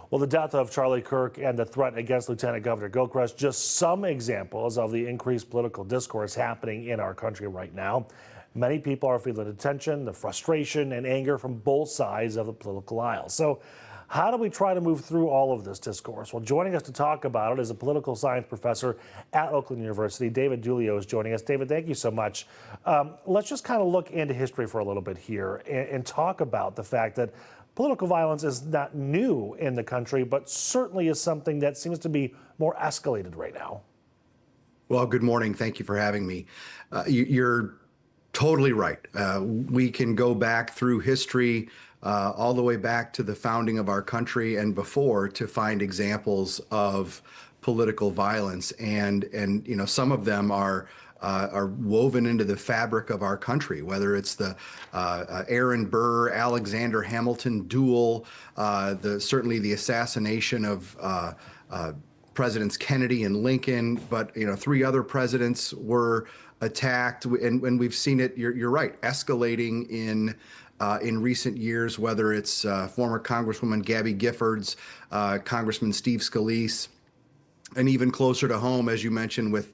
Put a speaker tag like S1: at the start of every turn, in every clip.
S1: Well, the death of Charlie Kirk and the threat against Lieutenant Governor Gilchrist, just some examples of the increased political discourse happening in our country right now. Many people are feeling the tension, the frustration, and anger from both sides of the political aisle. So how do we try to move through all of this discourse? Well, joining us to talk about it is a political science professor at Oakland University. David Dulio is joining us. David, thank you so much. Let's just kind of look into history for a little bit here and talk about the fact that political violence is not new in the country, but certainly is something that seems to be more escalated right now.
S2: Well, good morning. Thank you for having me. You're totally right. We can go back through history all the way back to the founding of our country and before to find examples of political violence, and some of them are woven into the fabric of our country, whether it's the Aaron Burr, Alexander Hamilton duel, certainly the assassination of Presidents Kennedy and Lincoln, but three other presidents were attacked, and we've seen it. You're right, escalating in recent years, whether it's former Congresswoman Gabby Giffords, Congressman Steve Scalise, and even closer to home, as you mentioned, with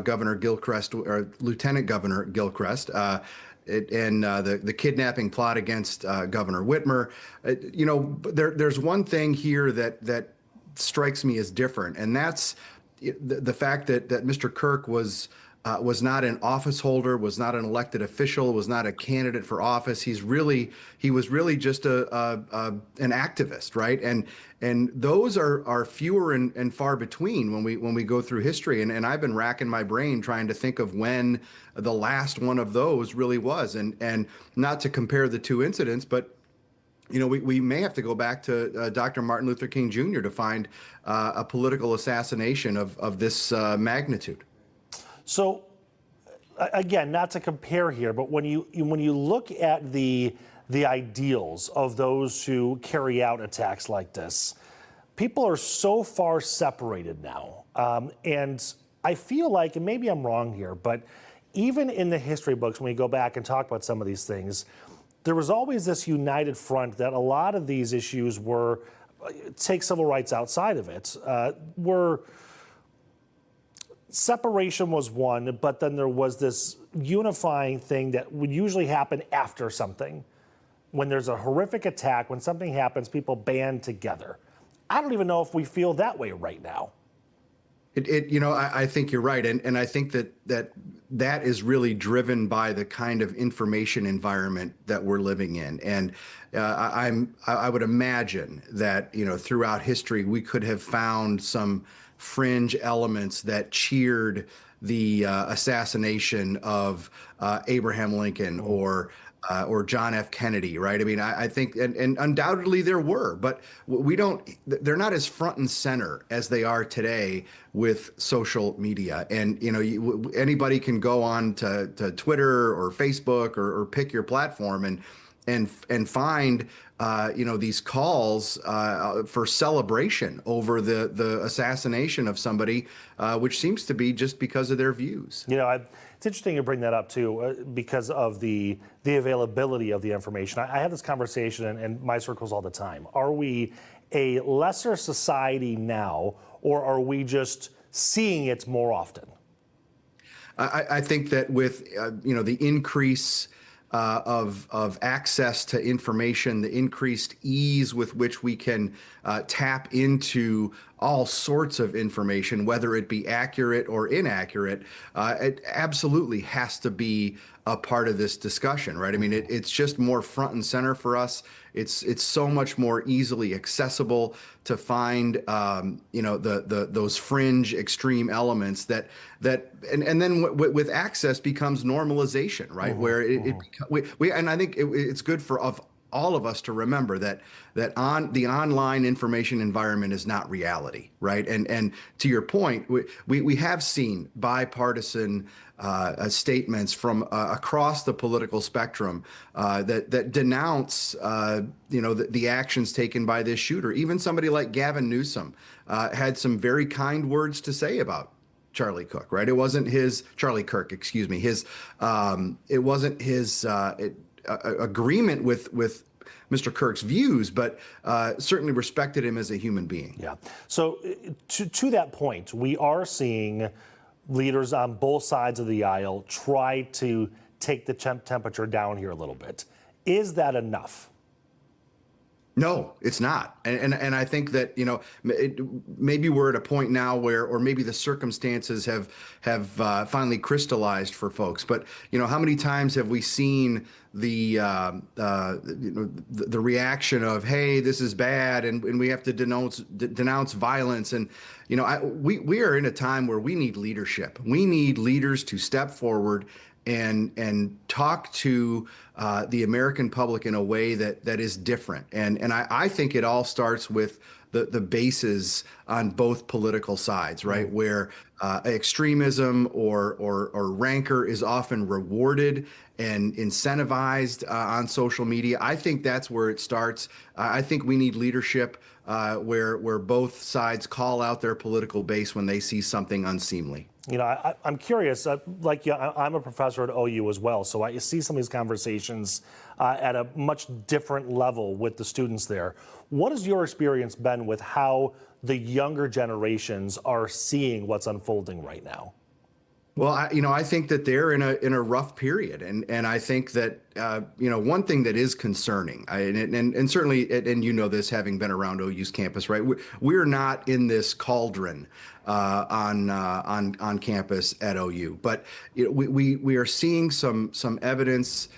S2: Governor Gilchrist or Lieutenant Governor Gilchrist, and the kidnapping plot against Governor Whitmer. There's one thing here that strikes me as different, and that's the fact that Mr. Kirk was not an office holder, was not an elected official, was not a candidate for office. He was really just an activist, right? And those are fewer and far between when we go through history. And I've been racking my brain trying to think of when the last one of those really was. And not to compare the two incidents, but we may have to go back to Dr. Martin Luther King Jr. to find a political assassination of this magnitude.
S1: So, again, not to compare here, but when you look at the ideals of those who carry out attacks like this, people are so far separated now. And I feel like, and maybe I'm wrong here, but even in the history books, when we go back and talk about some of these things, there was always this united front that a lot of these issues were, take civil rights outside of it, separation was one, but then there was this unifying thing that would usually happen after something. When there's a horrific attack, when something happens, people band together. I don't even know if we feel that way right now.
S2: I think you're right, and I think that is really driven by the kind of information environment that we're living in. And I would imagine that throughout history we could have found some fringe elements that cheered the assassination of Abraham Lincoln or John F. Kennedy, right? I mean, I think, and undoubtedly there were, but they're not as front and center as they are today with social media. And, anybody can go on to Twitter or Facebook or pick your platform and find, these calls for celebration over the assassination of somebody, which seems to be just because of their views.
S1: It's interesting you bring that up too, because of the availability of the information. I have this conversation in my circles all the time. Are we a lesser society now, or are we just seeing it more often?
S2: I think that with the increase of access to information, the increased ease with which we can tap into all sorts of information, whether it be accurate or inaccurate, it absolutely has to be a part of this discussion, right? I mean, it's just more front and center for us. It's so much more easily accessible to find, those fringe extreme elements that and then with access becomes normalization, right? Where and I think it's good for all of us to remember that the online information environment is not reality, right? And to your point, we have seen bipartisan statements from across the political spectrum that denounce the actions taken by this shooter. Even somebody like Gavin Newsom had some very kind words to say about Charlie Kirk, right? It wasn't his Charlie Kirk, excuse me. It wasn't his agreement with Mr. Kirk's views, but certainly respected him as a human being.
S1: Yeah. So to that point, we are seeing leaders on both sides of the aisle try to take the temperature down here a little bit. Is that enough?
S2: No, it's not. And I think that, maybe we're at a point now where, or maybe the circumstances have finally crystallized for folks. But, how many times have we seen the reaction of, hey, this is bad, and we have to denounce violence. And, we are in a time where we need leadership. We need leaders to step forward and talk to the American public in a way that is different. And I think it all starts with the bases on both political sides, right? Where extremism or rancor is often rewarded and incentivized on social media. I think that's where it starts. I think we need leadership where both sides call out their political base when they see something unseemly.
S1: I'm curious, I'm a professor at OU as well, so I see some of these conversations at a much different level with the students there. What has your experience been with how the younger generations are seeing what's unfolding right now?
S2: Well, I think that they're in a rough period, and I think that one thing that is concerning, and certainly, and this having been around OU's campus, right? We're not in this cauldron on campus at OU, but we are seeing some evidence,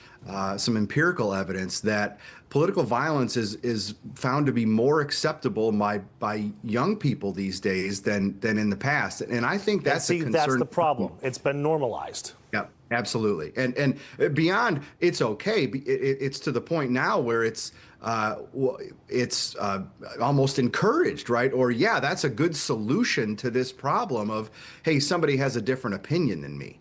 S2: some empirical evidence that political violence is found to be more acceptable by young people these days than in the past, and I think that's a concern.
S1: That's the problem. It's been normalized.
S2: Yeah, absolutely, and beyond, it's okay. It's to the point now where it's almost encouraged, right? Or yeah, that's a good solution to this problem of, hey, somebody has a different opinion than me.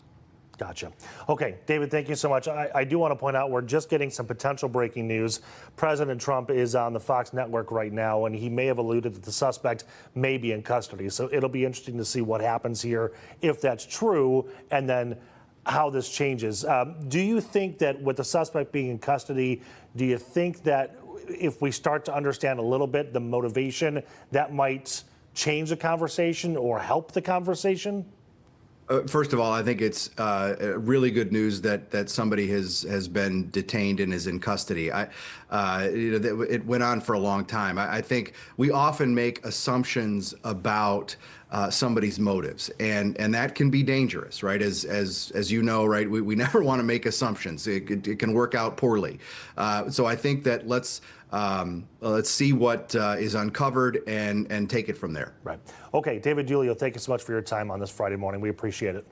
S1: Gotcha. Okay, David, thank you so much. I do want to point out we're just getting some potential breaking news. President Trump is on the Fox network right now, and he may have alluded that the suspect may be in custody. So it'll be interesting to see what happens here, if that's true, and then how this changes. Do you think that with the suspect being in custody, do you think that if we start to understand a little bit the motivation, that might change the conversation or help the conversation?
S2: First of all, I think it's really good news that somebody has been detained and is in custody. It went on for a long time. I think we often make assumptions about somebody's motives, and that can be dangerous, right? As you know, right? We never want to make assumptions. It can work out poorly. So I think that let's see what is uncovered and take it from there.
S1: Right. Okay, David Julio, thank you so much for your time on this Friday morning. We appreciate it.